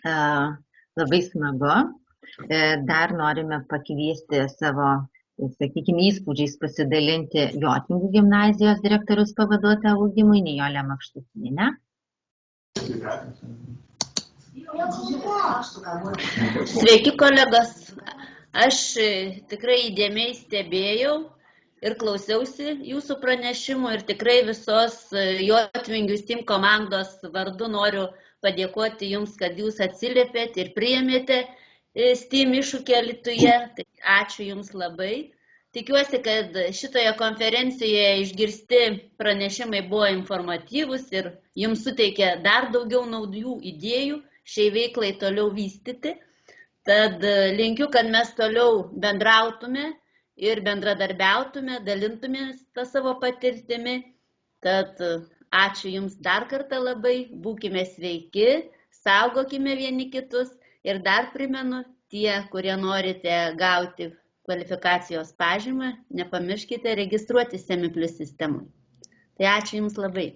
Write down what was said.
Labai smagu. Dar norime pakviesti savo, sakykime, įspūdžiais pasidalinti Jotvingių gimnazijos direktoriaus pavaduotoją ugdymui Nijolę Makštukienę. Sveiki, kolegos. Aš tikrai įdėmiai stebėjau ir klausiausi jūsų pranešimų ir tikrai visos Jotvingių STEAM komandos vardu noriu padėkoti jums, kad jūs atsiliepėt ir priėmėte STEAM iššūkį Alytuje. Tai ačiū jums labai. Tikiuosi, kad šitoje konferencijoje išgirsti pranešimai buvo informatyvus ir jums suteikė dar daugiau naujų idėjų šiai veiklai toliau vystyti. Tad linkiu, kad mes toliau bendrautume ir bendradarbiautume, dalintumės tą savo patirtimi. Tad ačiū jums dar kartą labai, būkime sveiki, saugokime vieni kitus ir dar primenu, tie, kurie norite gauti kvalifikacijos pažymą, nepamirškite registruoti STEMI+ sistemui. Tai ačiū jums labai.